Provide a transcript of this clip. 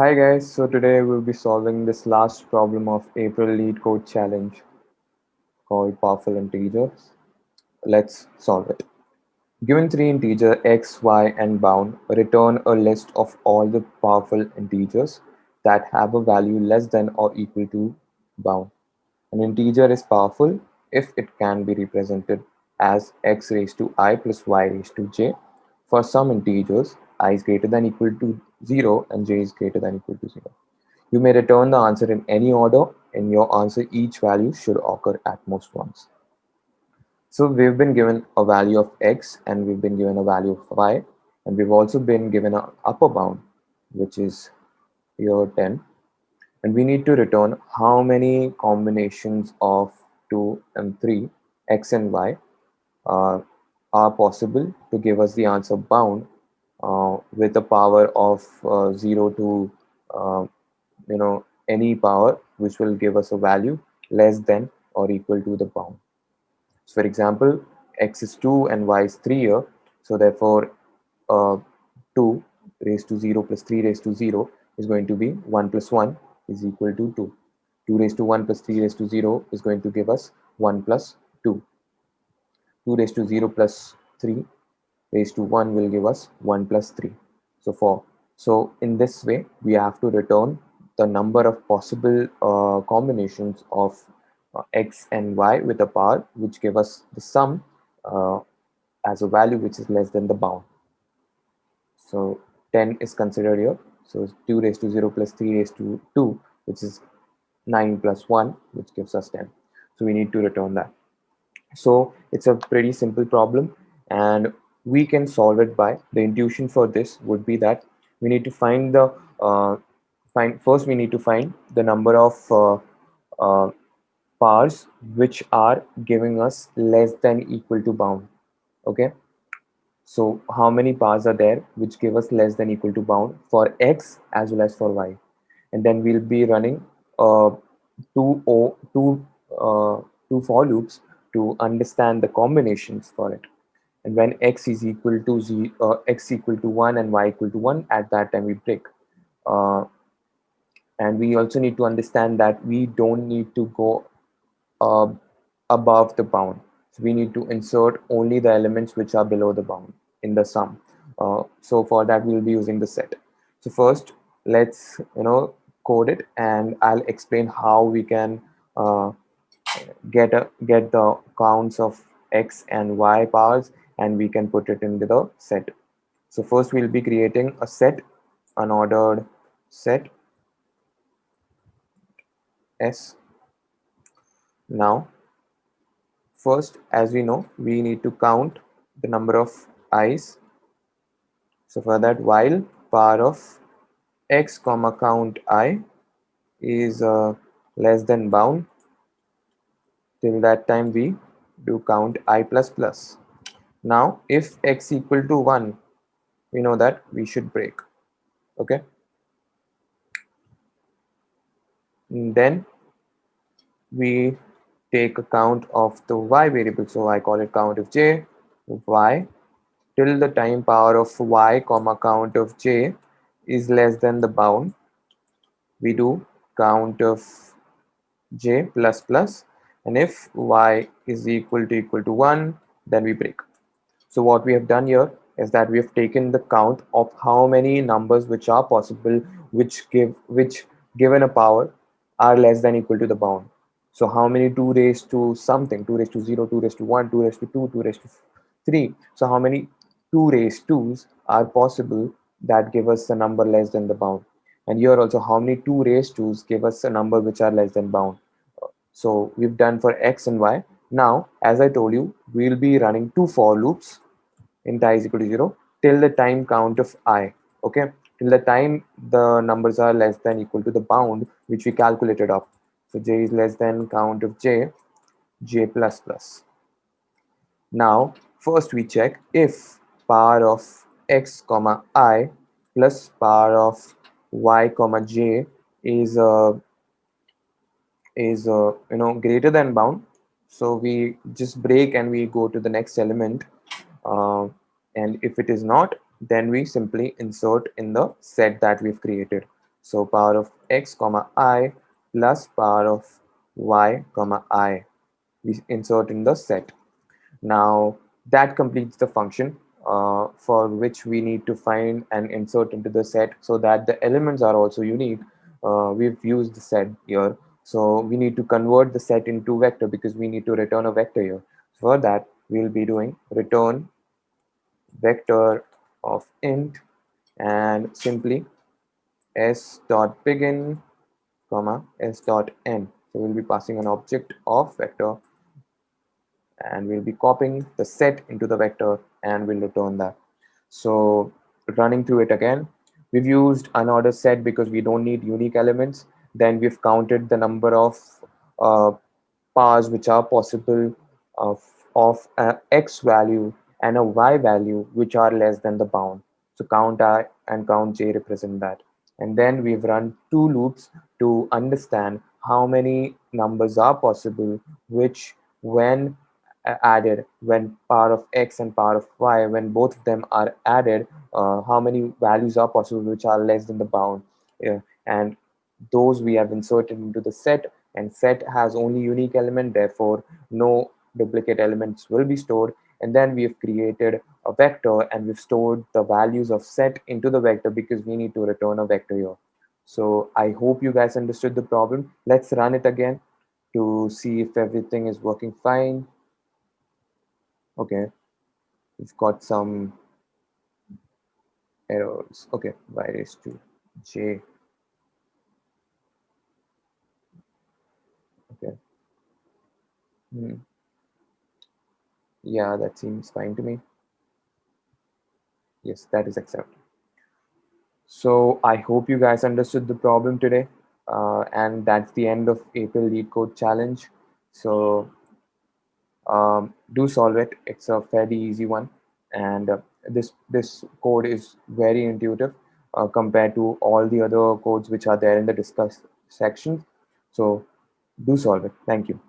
Hi guys, so today we'll be solving this last problem of April Lead Code Challenge called Powerful Integers. Let's solve it. Given three integers x, y, and bound, return a list of all the powerful integers that have a value less than or equal to bound. An integer is powerful if it can be represented as x raised to I plus y raised to j. For some integers, I is greater than equal to 0 and j is greater than equal to 0. You may return the answer in any order. In your answer, each value should occur at most once. So we've been given a value of x and we've been given a value of y, and we've also been given an upper bound, which is here 10. And we need to return how many combinations of 2 and 3, x and y, uh, are possible to give us the answer bound with a power of 0 to uh, any power which will give us a value less than or equal to the bound. So for example, x is 2 and y is 3 here. So therefore, 2 raised to 0 plus 3 raised to 0 is going to be 1 plus 1 is equal to 2. 2 raised to 1 plus 3 raised to 0 is going to give us 1 plus 2. 2 raised to 0 plus 3 raised to 1 will give us 1 plus 3. So 4. So in this way, we have to return the number of possible combinations of x and y with a power which give us the sum uh, as a value which is less than the bound. So 10 is considered here. So 2 raised to 0 plus 3 raised to 2, which is 9 plus 1, which gives us 10. So we need to return that. So it's a pretty simple problem, and we can solve it by the intuition for this would be that we need to find the first we need to find the number of uh, powers which are giving us less than equal to bound. Okay, so how many powers are there which give us less than equal to bound for x as well as for y, and then we'll be running two o two uh, two for loops to understand the combinations for it. And when x is equal to x equal to 1 and y equal to 1, at that time we break. uh, and we also need to understand that we don't need to go uh, above the bound. So we need to insert only the elements which are below the bound in the sum. So for that we'll be using the set. So first let's code it, and I'll explain how we can uh, get the counts of x and y powers, and we can put it into the set. So first we'll be creating a set, unordered set s. Now first, as we know, we need to count the number of i's. So for that, while power of x comma count I is less than bound, till that time we do count I plus plus. Now if x equal to 1, we know that we should break. Okay, and then we take account of the y variable, so I call it count of j y till the time power of y comma count of j is less than the bound. We do count of j plus plus, and if y is equal to 1, then we break. So what we have done here is that we have taken the count of how many numbers which are possible which given a power are less than equal to the bound. So how many 2 raised to something, 2 raised to 0, 2 raised to 1, 2 raised to 2, 2 raised to 3. So how many 2 raised 2's are possible that give us a number less than the bound. And here also how many 2 raised 2's give us a number which are less than bound. So we've done for x and y. Now, as I told you, we'll be running two for loops int I is equal to 0 till the time count of I. Okay, till the time the numbers are less than equal to the bound which we calculated up. So j is less than count of j plus plus. Now, first we check if power of x comma I plus power of y comma j is greater than bound. So we just break and we go to the next element, uh, and if it is not, then we simply insert in the set that we've created. So power of x comma I plus power of y comma I, we insert in the set. Now that completes the function for which we need to find and insert into the set so that the elements are also unique. We've used the set here. So we need to convert the set into vector because we need to return a vector here. For that, we'll be doing return vector of int and simply s dot begin comma s dot end. So we'll be passing an object of vector and we'll be copying the set into the vector and we'll return that. So running through it again, we've used unordered set because we don't need unique elements. Then we've counted the number of uh, paths which are possible of a x value and a y value which are less than the bound. So count I and count j represent that. And then we've run two loops to understand how many numbers are possible which when added, when power of x and power of y, when both of them are added, how many values are possible which are less than the bound. And those we have inserted into the set, and set has only unique element, therefore no duplicate elements will be stored. And then we have created a vector and we've stored the values of set into the vector because we need to return a vector here. So I hope you guys understood the problem. Let's run it again to see if everything is working fine. Okay, we've got some errors. Okay, y raised to j. Okay. Hmm. Yeah, that seems fine to me. Yes, that is accepted. So I hope you guys understood the problem today. And that's the end of April Lead Code Challenge. So do solve it. It's a fairly easy one. And this code is very intuitive compared to all the other codes which are there in the discuss section. So do solve it. Thank you.